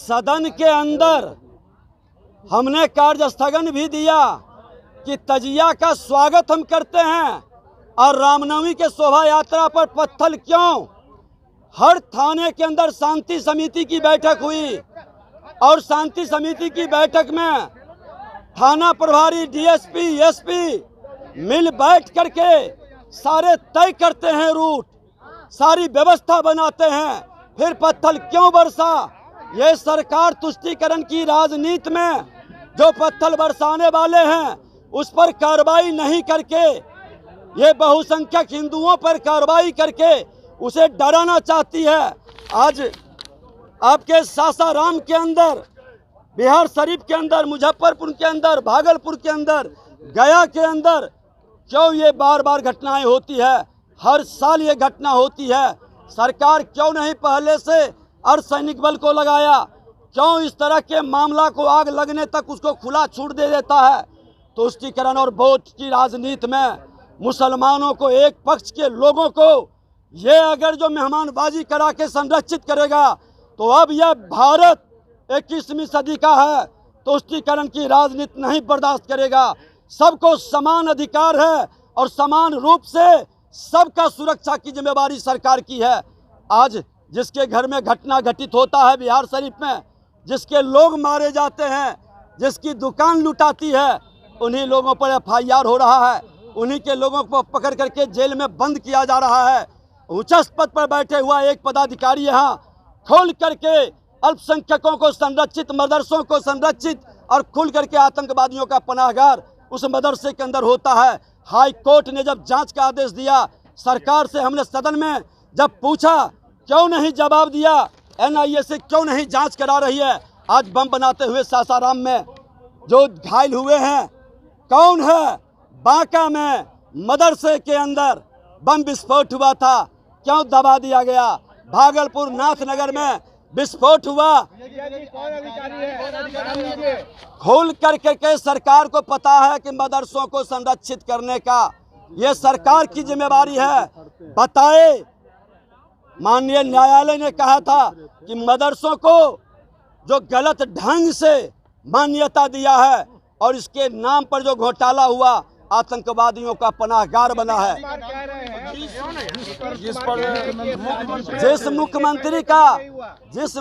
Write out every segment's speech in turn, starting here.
सदन के अंदर हमने कार्य स्थगन भी दिया कि तजिया का स्वागत हम करते हैं और रामनवमी के शोभा यात्रा पर पत्थर क्यों। हर थाने के अंदर शांति समिति की बैठक हुई और शांति समिति की बैठक में थाना प्रभारी, डीएसपी, एसपी मिल बैठ करके सारे तय करते हैं रूट, सारी व्यवस्था बनाते हैं, फिर पत्थर क्यों बरसा। ये सरकार तुष्टीकरण की राजनीति में जो पत्थर बरसाने वाले हैं उस पर कार्रवाई नहीं करके, ये बहुसंख्यक हिंदुओं पर कार्रवाई करके उसे डराना चाहती है। आज आपके सासाराम के अंदर, बिहार शरीफ के अंदर, मुजफ्फरपुर के अंदर, भागलपुर के अंदर, गया के अंदर क्यों ये बार बार घटनाएं होती है। हर साल ये घटना होती है। सरकार क्यों नहीं पहले से अर्धसैनिक बल को लगाया, क्यों इस तरह के मामला को आग लगने तक उसको खुला छूट दे देता है। तुष्टीकरण और वोट की राजनीति में मुसलमानों को, एक पक्ष के लोगों को ये अगर जो मेहमानबाजी करा के संरक्षित करेगा तो अब यह भारत 21वीं सदी का है। तुष्टीकरण की राजनीति नहीं बर्दाश्त करेगा। सबको समान अधिकार है और समान रूप से सबका सुरक्षा की जिम्मेवारी सरकार की है। आज जिसके घर में घटना घटित होता है बिहार शरीफ में, जिसके लोग मारे जाते हैं, जिसकी दुकान लुटाती है, उन्हीं लोगों पर FIR हो रहा है, उन्हीं के लोगों को पकड़ करके जेल में बंद किया जा रहा है। उच्च पद पर बैठे हुआ एक पदाधिकारी यहाँ खोल करके अल्पसंख्यकों को संरक्षित, मदरसों को संरक्षित और खुल करके आतंकवादियों का पनाहगार उस मदरसे के अंदर होता है। हाई कोर्ट ने जब जांच का आदेश दिया, सरकार से हमने सदन में जब पूछा क्यों नहीं जवाब दिया, NIA से क्यों नहीं जांच करा रही है। आज बम बनाते हुए सासाराम में जो घायल हुए हैं कौन है। बांका में मदरसे के अंदर बम विस्फोट हुआ था, क्यों दबा दिया गया। भागलपुर नाथनगर में विस्फोट हुआ, खोल करके सरकार को पता है कि मदरसों को संरक्षित करने का ये सरकार की जिम्मेवारी है। बताए, माननीय न्यायालय ने कहा था कि मदरसों को जो गलत ढंग से मान्यता दिया है और इसके नाम पर जो घोटाला हुआ, आतंकवादियों का पनाहगार बना है। जिस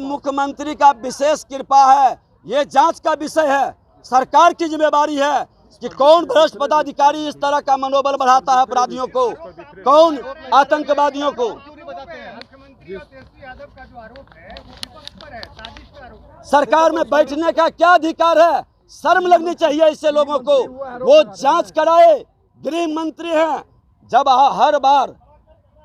मुख्यमंत्री का विशेष कृपा है, ये जांच का विषय है। सरकार की जिम्मेवारी है कि कौन भ्रष्ट पदाधिकारी इस तरह का मनोबल बढ़ाता है अपराधियों को, कौन आतंकवादियों को। सरकार में बैठने का क्या अधिकार है, शर्म लगनी चाहिए इससे लोगों को। वो जांच कराए, गृह मंत्री हैं। जब हर बार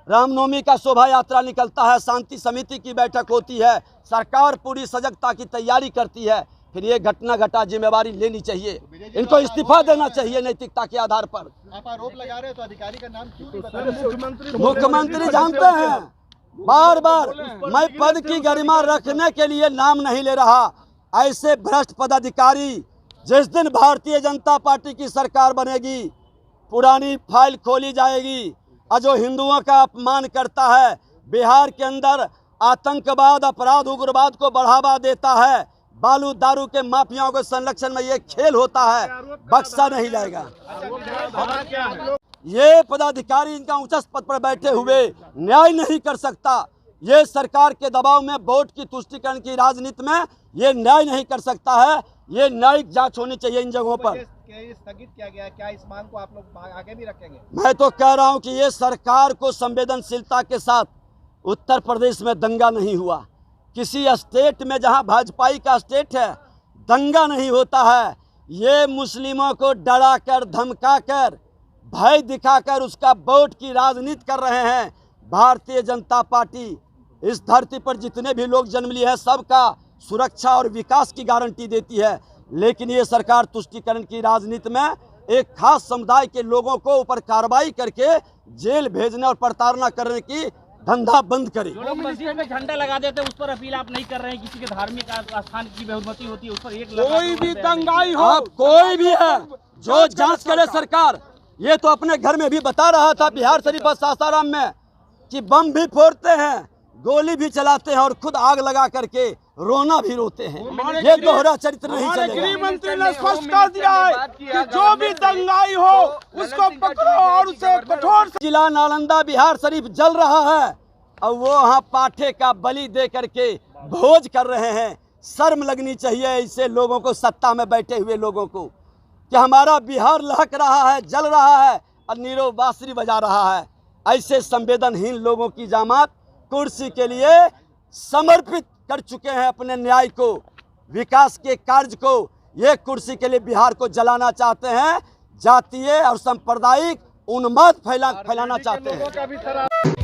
रामनवमी का शोभा यात्रा निकलता है, शांति समिति की बैठक होती है, सरकार पूरी सजगता की तैयारी करती है, फिर ये घटना घटा जिम्मेवारी लेनी चाहिए, इनको इस्तीफा देना चाहिए नैतिकता के आधार पर। आप आरोप लगा रहे हो तो अधिकारी का नाम क्यों नहीं बता रहे? मुख्यमंत्री जानते हैं, बार बार मैं पद की गरिमा रखने के लिए नाम नहीं ले रहा। ऐसे भ्रष्ट पदाधिकारी, जिस दिन भारतीय जनता पार्टी की सरकार बनेगी, पुरानी फाइल खोली जाएगी। और जो हिंदुओं का अपमान करता है, बिहार के अंदर आतंकवाद, अपराध, उग्रवाद को बढ़ावा देता है, बालू दारू के माफियाओं के संरक्षण में ये खेल होता है, बख्शा नहीं जाएगा। ये पदाधिकारी इनका उच्च पद पर बैठे हुए न्याय नहीं कर सकता। ये सरकार के दबाव में, वोट की तुष्टीकरण की राजनीति में ये न्याय नहीं कर सकता है। ये न्यायिक जांच होनी चाहिए इन जगहों पर। स्थगित किया गया, क्या इस मांग को आप लोग आगे भी रखेंगे? मैं तो कह रहा हूं कि ये सरकार को संवेदनशीलता के साथ, उत्तर प्रदेश में दंगा नहीं हुआ, किसी स्टेट में जहां भाजपाई का स्टेट है दंगा नहीं होता है। ये मुस्लिमों को डरा कर, धमका कर, भय दिखाकर उसका वोट की राजनीति कर रहे हैं। भारतीय जनता पार्टी इस धरती पर जितने भी लोग जन्म लिए हैं सबका सुरक्षा और विकास की गारंटी देती है, लेकिन ये सरकार तुष्टीकरण की राजनीति में एक खास समुदाय के लोगों को ऊपर कार्रवाई करके जेल भेजने और प्रताड़ना करने की धंधा बंद करे। जो लोग मस्जिद में झंडा लगा देते हैं उस पर अपील आप नहीं कर रहे हैं। किसी के धार्मिक स्थान की बहुमति होती है उस पर एक कोई भी दंगाई हो, आप कोई भी है जो जांच करे सरकार। ये तो अपने घर में भी बता रहा था बिहार शरीफ और सासाराम में कि बम भी फोड़ते हैं, गोली भी चलाते हैं और खुद आग लगा करके रोना भी रोते हैं। ये दोहरा चरित्र नहीं हमारे चलेगा। गृह मंत्री ने स्पष्ट कर दिया है कि जो भी दंगाई हो उसको पकड़ो और उसे कठोर से जिला नालंदा बिहार शरीफ जल रहा है और वो वहाँ पाठे का बलि दे करके भोज कर रहे हैं। शर्म लगनी चाहिए ऐसे लोगों को, सत्ता में बैठे हुए लोगों को, कि हमारा बिहार लहक रहा है, जल रहा है और नीरव बांसुरी बजा रहा है। ऐसे संवेदनहीन लोगों की जामात कुर्सी के लिए समर्पित कर चुके हैं अपने न्याय को, विकास के कार्य को। ये कुर्सी के लिए बिहार को जलाना चाहते हैं, जातीय और सांप्रदायिक उन्माद फैलाना चाहते हैं।